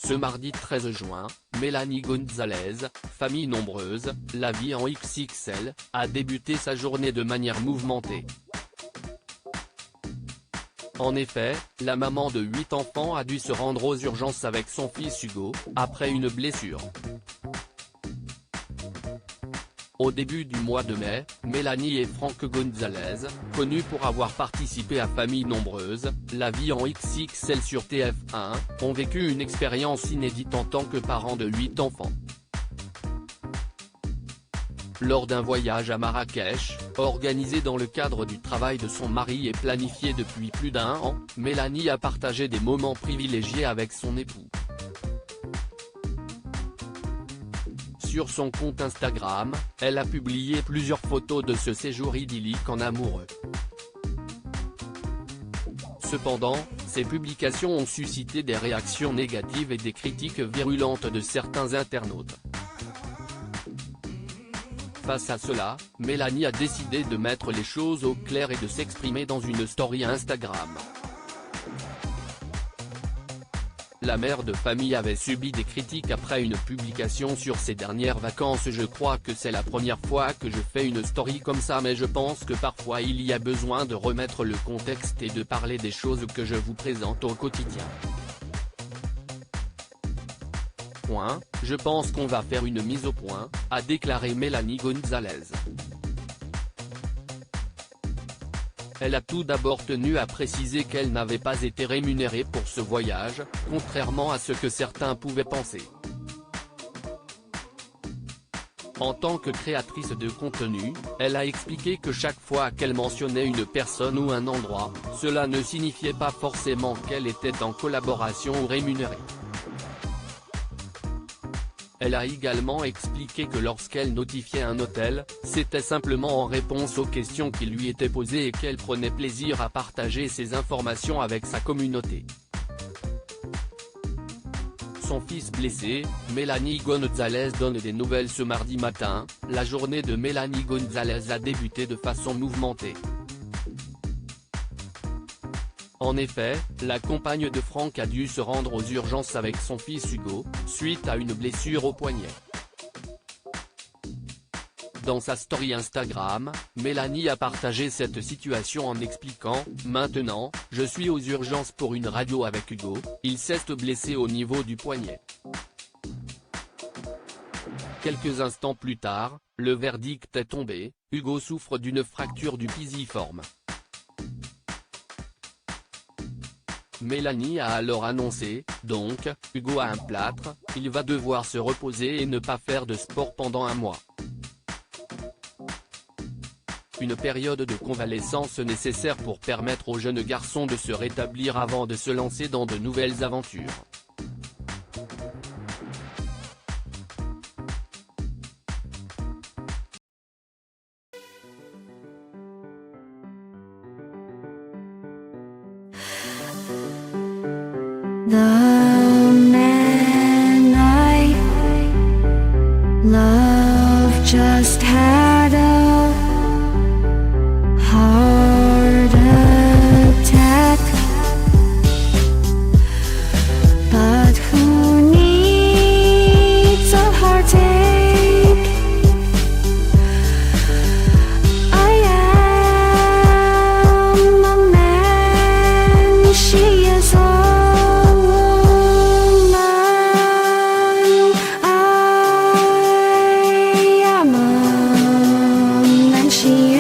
Ce mardi 13 juin, Mélanie Gonzalez, famille nombreuse, la vie en XXL, a débuté sa journée de manière mouvementée. En effet, la maman de 8 enfants a dû se rendre aux urgences avec son fils Hugo, après une blessure. Au début du mois de mai, Mélanie et Franck Gonzalez, connus pour avoir participé à Famille nombreuse, la vie en XXL sur TF1, ont vécu une expérience inédite en tant que parents de 8 enfants. Lors d'un voyage à Marrakech, organisé dans le cadre du travail de son mari et planifié depuis plus d'1 an, Mélanie a partagé des moments privilégiés avec son époux. Sur son compte Instagram, elle a publié plusieurs photos de ce séjour idyllique en amoureux. Cependant, ces publications ont suscité des réactions négatives et des critiques virulentes de certains internautes. Face à cela, Mélanie a décidé de mettre les choses au clair et de s'exprimer dans une story Instagram. La mère de famille avait subi des critiques après une publication sur ses dernières vacances. Je crois que c'est la première fois que je fais une story comme ça, mais je pense que parfois il y a besoin de remettre le contexte et de parler des choses que je vous présente au quotidien. Je pense qu'on va faire une mise au point, a déclaré Mélanie Gonzalez. Elle a tout d'abord tenu à préciser qu'elle n'avait pas été rémunérée pour ce voyage, contrairement à ce que certains pouvaient penser. En tant que créatrice de contenu, elle a expliqué que chaque fois qu'elle mentionnait une personne ou un endroit, cela ne signifiait pas forcément qu'elle était en collaboration ou rémunérée. Elle a également expliqué que lorsqu'elle notifiait un hôtel, c'était simplement en réponse aux questions qui lui étaient posées et qu'elle prenait plaisir à partager ces informations avec sa communauté. Son fils blessé, Mélanie Gonzalez donne des nouvelles ce mardi matin. La journée de Mélanie Gonzalez a débuté de façon mouvementée. En effet, la compagne de Franck a dû se rendre aux urgences avec son fils Hugo, suite à une blessure au poignet. Dans sa story Instagram, Mélanie a partagé cette situation en expliquant « Maintenant, je suis aux urgences pour une radio avec Hugo, il s'est blessé au niveau du poignet ». Quelques instants plus tard, le verdict est tombé, Hugo souffre d'une fracture du pisiforme. Mélanie a alors annoncé, donc, Hugo a un plâtre, il va devoir se reposer et ne pas faire de sport pendant 1 mois. Une période de convalescence nécessaire pour permettre au jeune garçon de se rétablir avant de se lancer dans de nouvelles aventures. The man I love just had a heart attack, but who needs a heartache? I am a man, she is a she